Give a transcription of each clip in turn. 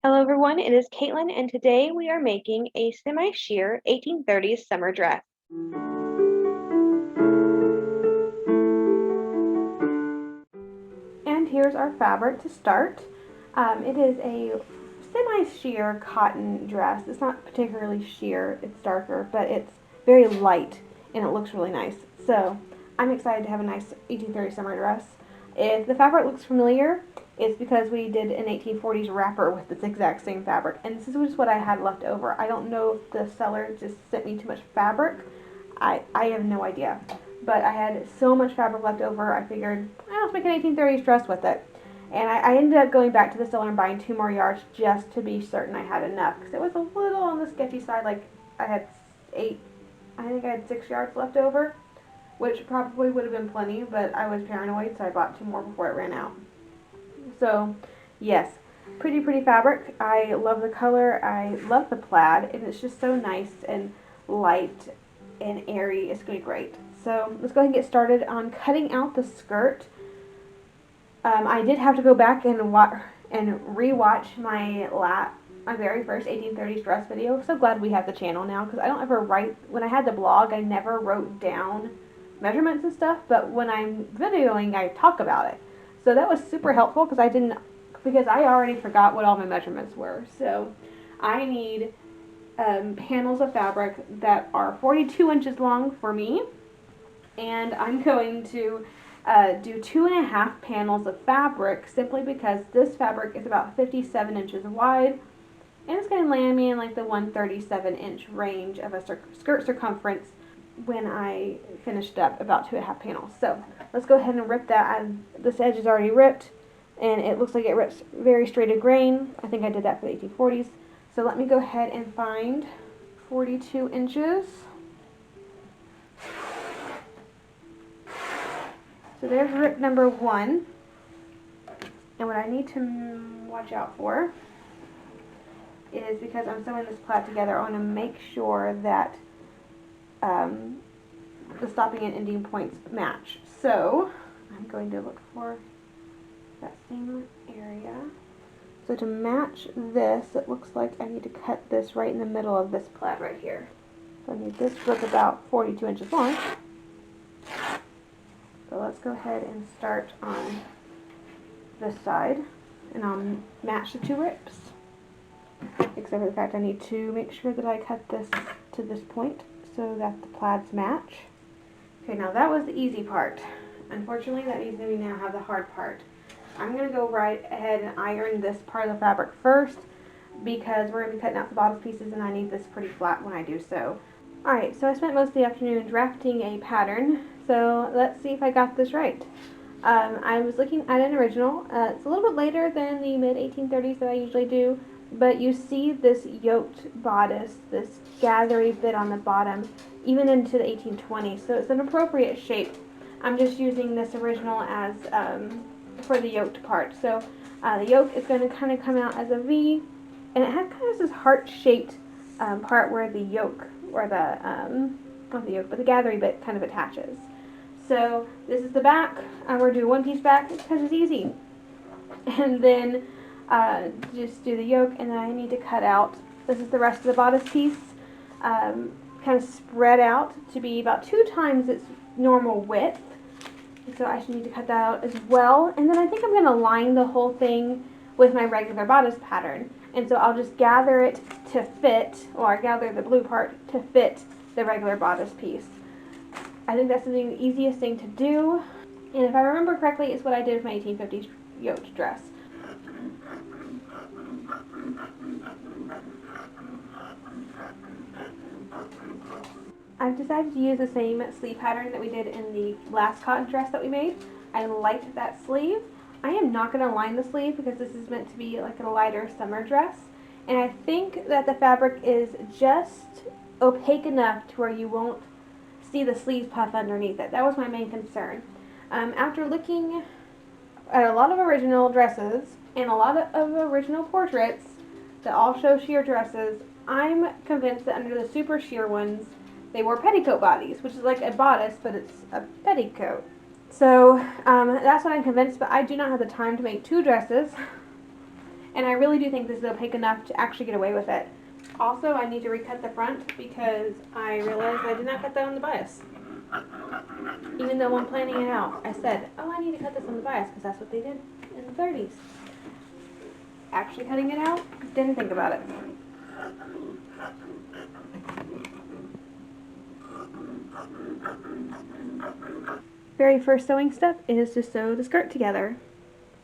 Hello everyone, it is Caitlin and today we are making a semi-sheer 1830s summer dress. And here's our fabric to start. It is a semi-sheer cotton dress. It's not particularly sheer, it's darker, but it's very light and it looks really nice. So I'm excited to have a nice 1830s summer dress. If the fabric looks familiar, it's because we did an 1840s wrapper with this exact same fabric. And this is just what I had left over. I don't know if the seller just sent me too much fabric. I have no idea. But I had so much fabric left over, I figured, let's make an 1830s dress with it. And I ended up going back to the seller and buying 2 more yards just to be certain I had enough. Because it was a little on the sketchy side, like I had 6 yards left over, which probably would have been plenty, but I was paranoid, so I bought 2 more before it ran out. So, yes, pretty fabric. I love the color. I love the plaid, and it's just so nice and light and airy. It's going to be great. So let's go ahead and get started on cutting out the skirt. I did have to go back and rewatch my very first 1830s dress video. I'm so glad we have the channel now because I don't ever write. When I had the blog, I never wrote down measurements and stuff, but when I'm videoing, I talk about it. So that was super helpful because I already forgot what all my measurements were. So I need panels of fabric that are 42 inches long for me, and I'm going to do 2.5 panels of fabric simply because this fabric is about 57 inches wide, and it's going to land me in like the 137-inch range of a skirt circumference when I finished up about 2.5 panels. So let's go ahead and rip that. This edge is already ripped, and it looks like it rips very straight of grain. I think I did that for the 1840s. So let me go ahead and find 42 inches. So there's rip number 1. And what I need to watch out for is, because I'm sewing this plaid together, I want to make sure that the stopping and ending points match. So I'm going to look for that same area. So to match this, it looks like I need to cut this right in the middle of this plaid right here. So I need this rip about 42 inches long. So let's go ahead and start on this side, and I'll match the 2 rips. Except for the fact I need to make sure that I cut this to this point so that the plaids match. Okay, now that was the easy part. Unfortunately, that means that we now have the hard part. I'm going to go right ahead and iron this part of the fabric first because we're going to be cutting out the bodice pieces and I need this pretty flat when I do so. Alright, so I spent most of the afternoon drafting a pattern, so let's see if I got this right. I was looking at an original. It's a little bit later than the mid-1830s that I usually do, but you see this yoked bodice, this gathery bit on the bottom, even into the 1820s, so it's an appropriate shape. I'm just using this original as for the yoked part. So the yoke is going to kind of come out as a V, and it has kind of this heart-shaped part where the yoke, or not the yoke, but the gathery bit kind of attaches. So this is the back. We're doing 1 piece back because it's easy. And then just do the yoke, and then I need to cut out, this is the rest of the bodice piece, kind of spread out to be about 2 times its normal width. So I should need to cut that out as well. And then I think I'm going to line the whole thing with my regular bodice pattern. And so I'll just gather it to fit, or gather the blue part to fit the regular bodice piece. I think that's the easiest thing to do. And if I remember correctly, it's what I did with my 1850s yoked dress. I've decided to use the same sleeve pattern that we did in the last cotton dress that we made. I liked that sleeve. I am not going to line the sleeve because this is meant to be like a lighter summer dress. And I think that the fabric is just opaque enough to where you won't see the sleeves puff underneath it. That was my main concern. After looking at a lot of original dresses and a lot of original portraits that all show sheer dresses, I'm convinced that under the super sheer ones, they wore petticoat bodies, which is like a bodice, but it's a petticoat. So that's what I'm convinced, but I do not have the time to make 2 dresses. And I really do think this is opaque enough to actually get away with it. Also, I need to recut the front because I realized I did not cut that on the bias. Even though I'm planning it out, I said, oh, I need to cut this on the bias because that's what they did in the 30s. Actually cutting it out, didn't think about it. Very first sewing step is to sew the skirt together.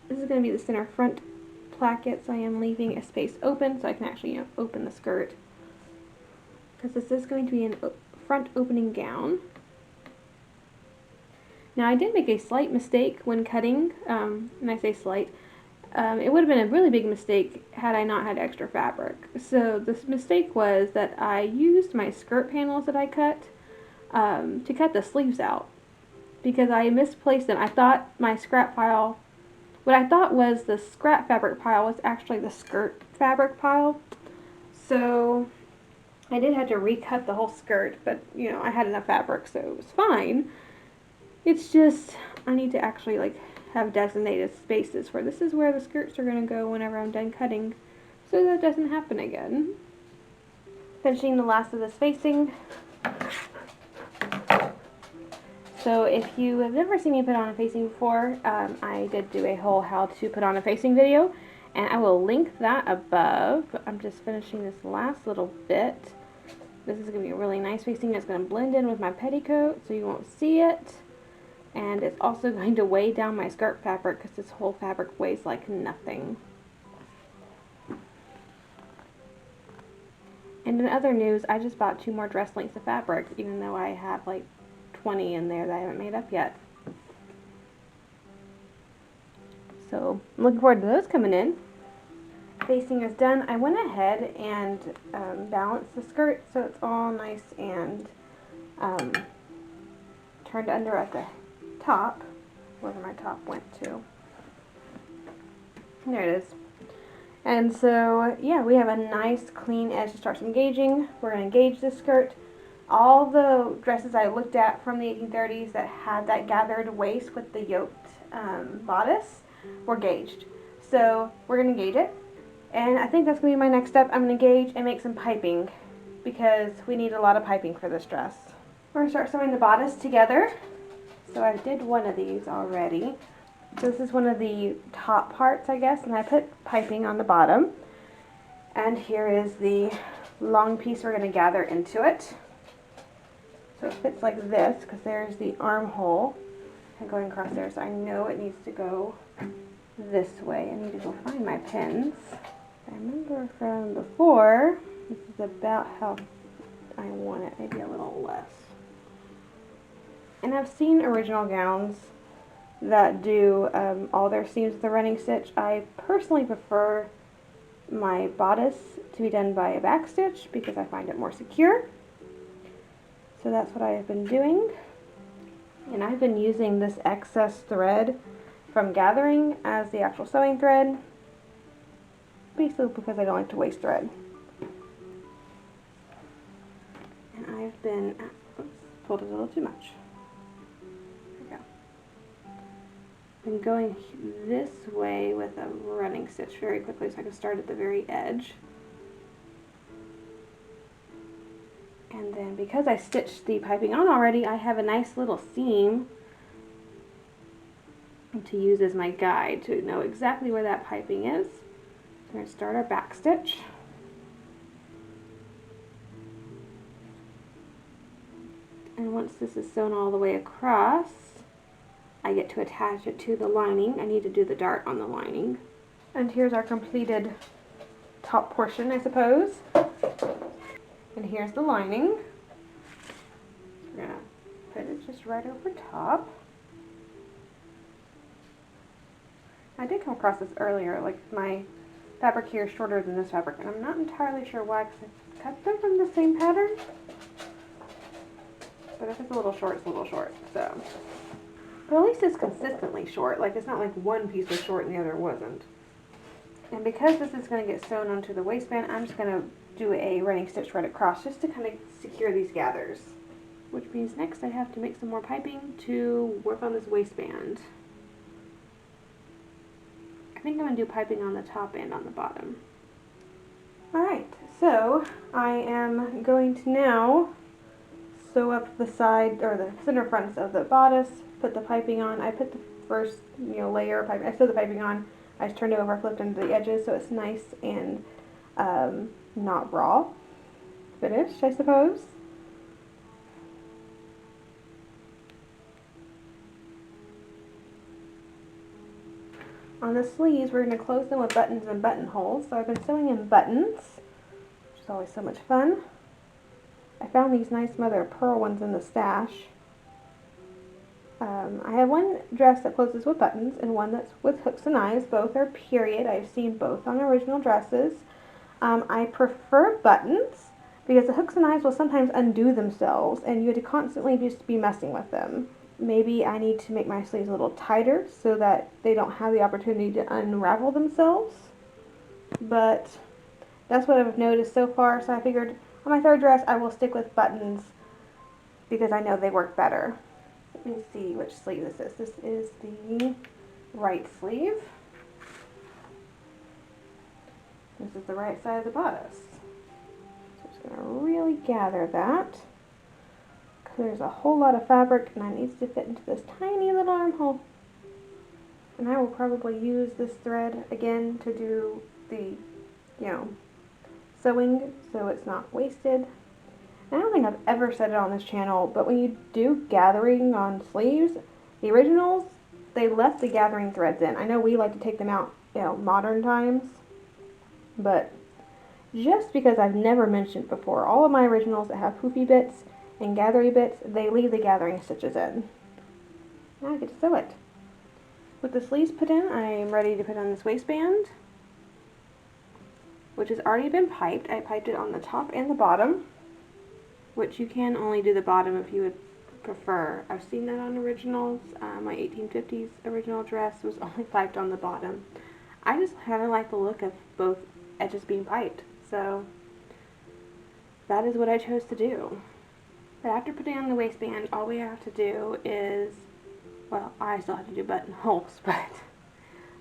This is going to be the center front placket, so I am leaving a space open so I can actually, open the skirt. Because this is going to be a front opening gown. Now I did make a slight mistake when cutting, and I say slight. It would have been a really big mistake had I not had extra fabric. So this mistake was that I used my skirt panels that I cut to cut the sleeves out because I misplaced them. I thought my scrap pile, what I thought was the scrap fabric pile was actually the skirt fabric pile. So I did have to recut the whole skirt, but I had enough fabric, so it was fine. It's just I need to actually have designated spaces where this is where the skirts are going to go whenever I'm done cutting, so that doesn't happen again. Finishing the last of this facing. So if you have never seen me put on a facing before, I did do a whole how to put on a facing video, and I will link that above. I'm just finishing this last little bit. This is going to be a really nice facing. It's going to blend in with my petticoat so you won't see it. And it's also going to weigh down my skirt fabric because this whole fabric weighs like nothing. And in other news, I just bought 2 more dress lengths of fabric, even though I have like 20 in there that I haven't made up yet. So I'm looking forward to those coming in. Facing is done. I went ahead and balanced the skirt so it's all nice and turned under at the top, wherever my top went to. There it is. And so, yeah, we have a nice clean edge to start engaging. We're going to engage this skirt. All the dresses I looked at from the 1830s that had that gathered waist with the yoked bodice were gauged. So we're going to gauge it. And I think that's going to be my next step. I'm going to gauge and make some piping because we need a lot of piping for this dress. We're going to start sewing the bodice together. So I did one of these already. So this is one of the top parts, I guess, and I put piping on the bottom. And here is the long piece we're going to gather into it. So it fits like this because there's the armhole going across there. So I know it needs to go this way. I need to go find my pins. I remember from before, this is about how I want it, maybe a little less. And I've seen original gowns that do all their seams with a running stitch. I personally prefer my bodice to be done by a back stitch because I find it more secure. So that's what I have been doing. And I've been using this excess thread from gathering as the actual sewing thread, basically because I don't like to waste thread. And I've been, oops, pulled it a little too much. I'm going this way with a running stitch very quickly so I can start at the very edge. And then because I stitched the piping on already, I have a nice little seam to use as my guide to know exactly where that piping is. So we're going to start our back stitch. And once this is sewn all the way across, I get to attach it to the lining. I need to do the dart on the lining. And here's our completed top portion, I suppose. And here's the lining. We're going to put it just right over top. I did come across this earlier, like my fabric here is shorter than this fabric, and I'm not entirely sure why, because I cut them from the same pattern. But if it's a little short, it's a little short, so. But at least it's consistently short. Like, it's not like one piece was short and the other wasn't. And because this is going to get sewn onto the waistband, I'm just going to do a running stitch right across just to kind of secure these gathers. Which means next I have to make some more piping to work on this waistband. think I'm going to do piping on the top and on the bottom. Alright, so I am going to now sew up the side, or the center fronts of the bodice, put the piping on. I put the first, layer of piping, I sewed the piping on, I just turned it over, flipped into the edges so it's nice and not raw finished, I suppose. On the sleeves, we're going to close them with buttons and buttonholes. So I've been sewing in buttons, which is always so much fun. I found these nice mother of pearl ones in the stash. I have one dress that closes with buttons and one that's with hooks and eyes. Both are period. I've seen both on original dresses. I prefer buttons because the hooks and eyes will sometimes undo themselves and you have to constantly just be messing with them. Maybe I need to make my sleeves a little tighter so that they don't have the opportunity to unravel themselves. But that's what I've noticed so far, so I figured on my third dress I will stick with buttons because I know they work better. Let me see which sleeve this is. This is the right sleeve. This is the right side of the bodice. So I'm just going to really gather that. There's a whole lot of fabric and it needs to fit into this tiny little armhole. And I will probably use this thread again to do the, sewing so it's not wasted. And I don't think I've ever said it on this channel, but when you do gathering on sleeves, the originals, they left the gathering threads in. I know we like to take them out, modern times, but just because I've never mentioned before, all of my originals that have poofy bits and gathery bits, they leave the gathering stitches in. Now I get to sew it. With the sleeves put in, I am ready to put on this waistband, which has already been piped. I piped it on the top and the bottom, which you can only do the bottom if you would prefer. I've seen that on originals. My 1850s original dress was only piped on the bottom. I just kind of like the look of both edges being piped, so that is what I chose to do. But after putting on the waistband, all we have to do is, well, I still have to do buttonholes, but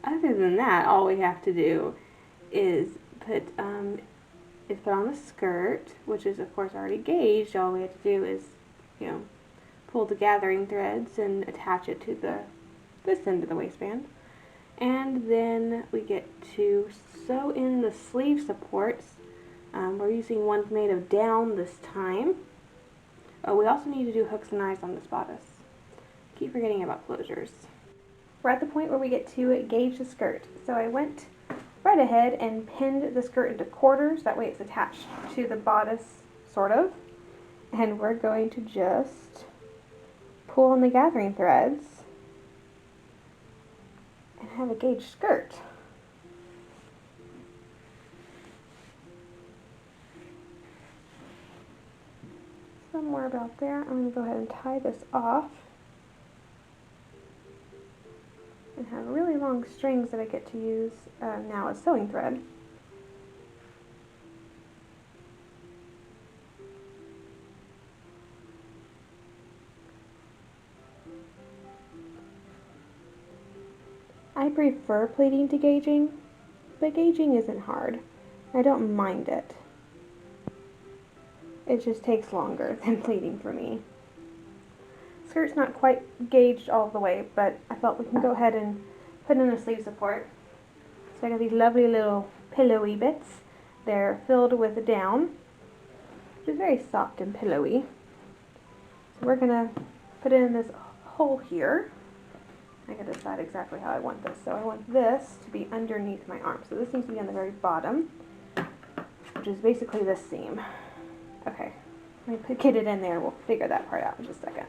other than that, all we have to do is put on the skirt, which is of course already gauged. All we have to do is, pull the gathering threads and attach it to this end of the waistband. And then we get to sew in the sleeve supports. We're using ones made of down this time. Oh, we also need to do hooks and eyes on this bodice. Keep forgetting about closures. We're at the point where we get to gauge the skirt. So I went right ahead and pinned the skirt into quarters. That way it's attached to the bodice, sort of. And we're going to just pull on the gathering threads and have a gauged skirt. Somewhere about there. I'm going to go ahead and tie this off and have really long strings that I get to use now as sewing thread. I prefer pleating to gauging, but gauging isn't hard. I don't mind it. It just takes longer than pleating for me. Skirt's not quite gauged all the way, but I thought we can go ahead and put in a sleeve support. So I got these lovely little pillowy bits. They're filled with down, which is very soft and pillowy. So we're gonna put it in this hole here. I gotta decide exactly how I want this. So I want this to be underneath my arm. So this needs to be on the very bottom, which is basically this seam. Okay, let me get it in there. We'll figure that part out in just a second.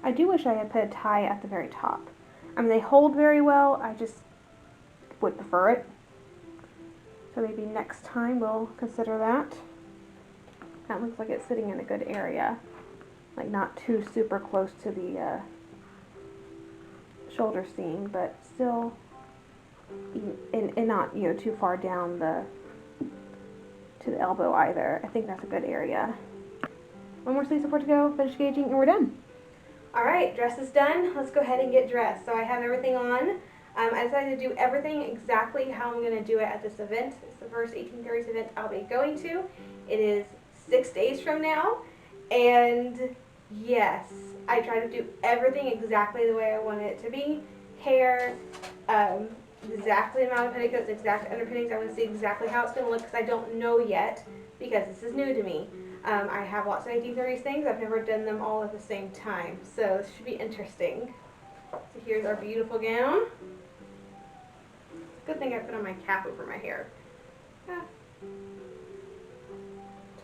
I do wish I had put a tie at the very top. I mean, they hold very well. I just would prefer it. So maybe next time we'll consider that. That looks like it's sitting in a good area. Like not too super close to the shoulder seam, but still and not, too far down to the elbow either. I think that's a good area. One more sleeve support to go, finish gauging, and we're done. Alright, dress is done. Let's go ahead and get dressed. So I have everything on. I decided to do everything exactly how I'm going to do it at this event. It's the first 1830s event I'll be going to. It is 6 days from now, and yes, I try to do everything exactly the way I want it to be. Hair, exactly the amount of petticoats, exact underpinnings. I want to see exactly how it's going to look because I don't know yet because this is new to me. I have lots of 1830s things. I've never done them all at the same time, so this should be interesting. So here's our beautiful gown. Good thing I put on my cap over my hair. Ah.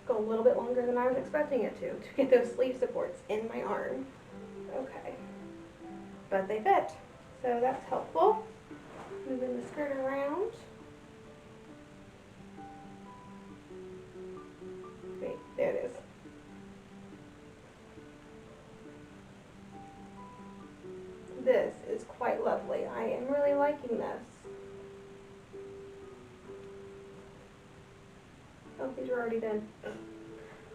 Took a little bit longer than I was expecting it to get those sleeve supports in my arm. Okay. But they fit, so that's helpful. Moving the skirt around. Wait, there it is. This is quite lovely. I am really liking this. Oh, these are already done.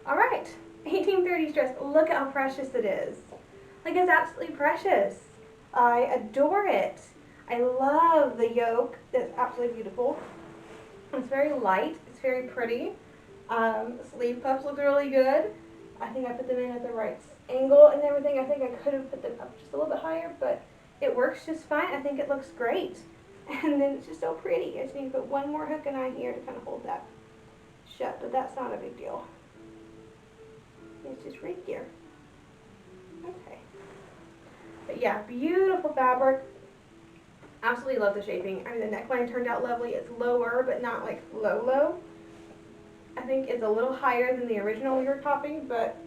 Alright, 1830s dress. Look at how precious it is. Like, it's absolutely precious. I adore it. I love the yoke. It's absolutely beautiful. It's very light. It's very pretty. Sleeve puffs look really good. I think I put them in at the right angle and everything. I think I could have put them up just a little bit higher, but it works just fine. I think it looks great. And then it's just so pretty. I just need to put one more hook and eye here to kind of hold that shut, but that's not a big deal. It's just right here. Okay. But yeah, beautiful fabric. Absolutely love the shaping. I mean, the neckline turned out lovely. It's lower, but not like low. I think it's a little higher than the original we were topping, but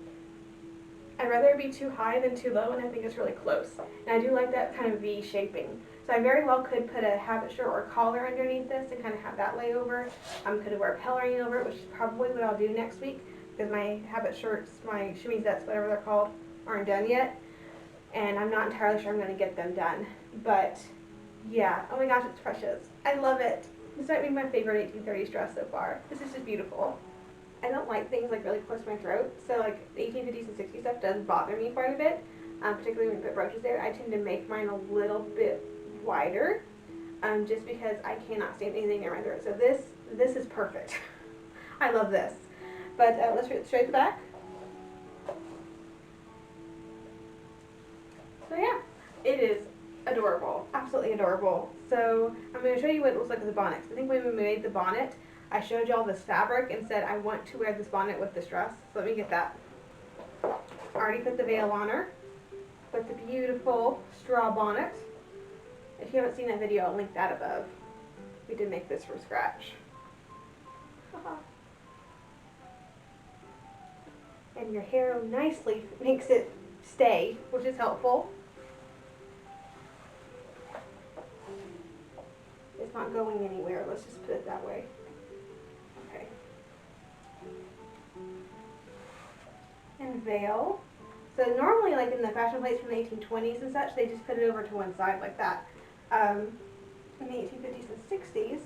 I'd rather it be too high than too low, and I think it's really close. And I do like that kind of V shaping. So I very well could put a habit shirt or collar underneath this and kind of have that lay over. Could wear pelerine over it, which is probably what I'll do next week, because my habit shirts, my chemisettes, whatever they're called, aren't done yet. And I'm not entirely sure I'm going to get them done. But yeah, oh my gosh, it's precious. I love it. This might be my favorite 1830s dress so far. This is just beautiful. I don't like things like really close to my throat, so like the 1850s and 60s stuff does bother me quite a bit, particularly when you put brooches there. I tend to make mine a little bit wider, just because I cannot stand anything near my throat. So this is perfect. I love this. But let's show you the back. So yeah, it is adorable, absolutely adorable. So I'm going to show you what it looks like with the bonnet. I think when we made the bonnet, I showed you all this fabric and said I want to wear this bonnet with this dress. So let me get that. Already put the veil on her. Put the beautiful straw bonnet. If you haven't seen that video, I'll link that above. We did make this from scratch. And your hair nicely makes it stay, which is helpful. It's not going anywhere, let's just put it that way. Okay. And veil. So normally, like in the fashion plates from the 1820s and such, they just put it over to one side like that. In the 1850s and 60s,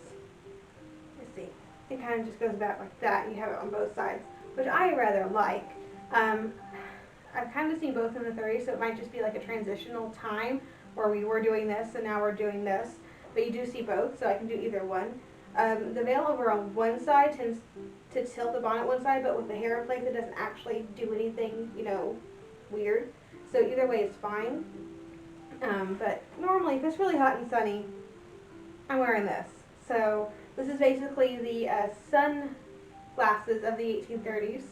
let's see, it kind of just goes back like that, and you have it on both sides, which I rather like. I've kind of seen both in the 30s, so it might just be like a transitional time where we were doing this and now we're doing this. But you do see both, so I can do either one. The veil over on one side tends to tilt the bonnet one side, but with the hair in place, it doesn't actually do anything, you know, weird. So either way is fine. But normally, if it's really hot and sunny, I'm wearing this. So this is basically the sunglasses of the 1830s.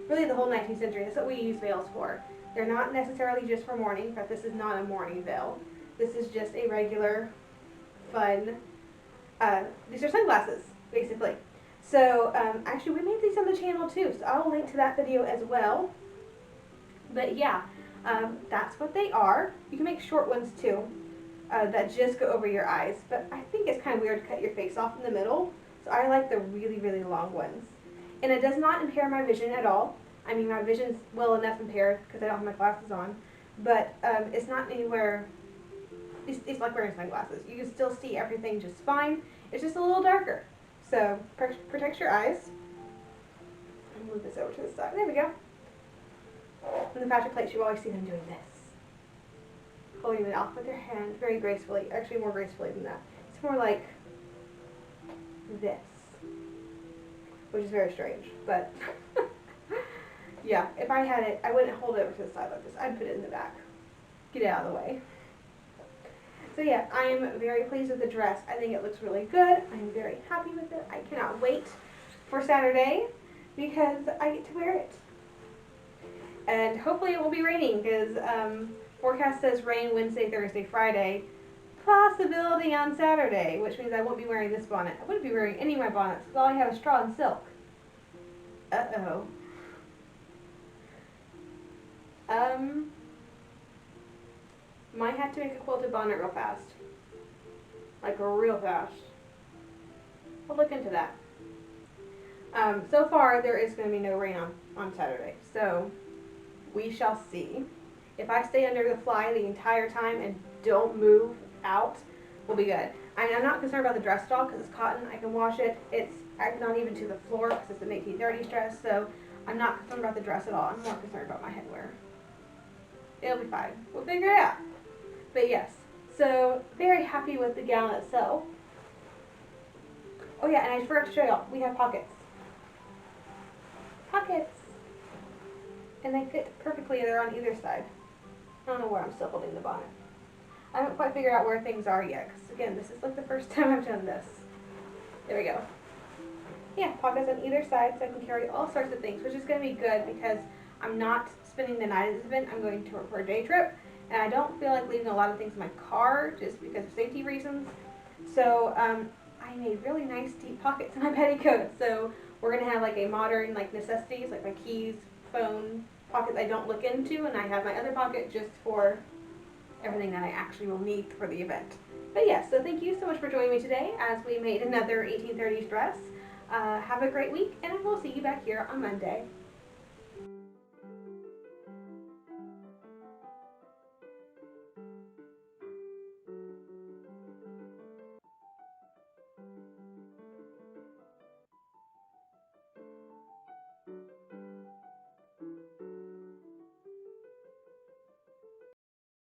Really the whole 19th century. That's what we use veils for. They're not necessarily just for morning, but this is not a morning veil. This is just a regular, fun, these are sunglasses, basically. So, actually we made these on the channel too, so I'll link to that video as well. But yeah, that's what they are. You can make short ones too, that just go over your eyes, but I think it's kind of weird to cut your face off in the middle, so I like the really, really long ones. And it does not impair my vision at all. I mean, my vision's well enough impaired because I don't have my glasses on, but it's not anywhere, it's like wearing sunglasses. You can still see everything just fine. It's just a little darker. So, protect your eyes. I'll move this over to the side. There we go. In the fashion plates, you always see them doing this. holding it off with your hand very gracefully, actually more gracefully than that. It's more like this, which is very strange, but yeah, if I had it, I wouldn't hold it over to the side like this. I'd put it in the back. Get it out of the way. So yeah, I am very pleased with the dress. I think it looks really good. I'm very happy with it. I cannot wait for Saturday because I get to wear it. And hopefully it will be raining because forecast says rain Wednesday, Thursday, Friday. Possibility on Saturday, which means I won't be wearing this bonnet. I wouldn't be wearing any of my bonnets because all I have is straw and silk. Uh-oh. Might have to make a quilted bonnet real fast. Like real fast. I'll look into that. So far, there is going to be no rain on Saturday. So, we shall see. If I stay under the fly the entire time and don't move out, we'll be good. I'm not concerned about the dress at all because it's cotton. I can wash it. It's not even to the floor because it's an 1830s dress. So, I'm not concerned about the dress at all. I'm more concerned about my headwear. It'll be fine. We'll figure it out. But yes, so very happy with the gown itself. Oh yeah, and I forgot to show y'all, we have pockets. Pockets! And they fit perfectly, they're on either side. I don't know where I'm still holding the bonnet. I haven't quite figured out where things are yet, because again, this is like the first time I've done this. There we go. Yeah, pockets on either side, so I can carry all sorts of things, which is going to be good because I'm not spending the night at this event. I'm going to for a day trip, and I don't feel like leaving a lot of things in my car just because of safety reasons. So I made really nice deep pockets in my petticoat. So we're going to have like a modern like necessities, like my keys, phone, pockets I don't look into, and I have my other pocket just for everything that I actually will need for the event. But yes, so thank you so much for joining me today as we made another 1830s dress. Have a great week, and I will see you back here on Monday.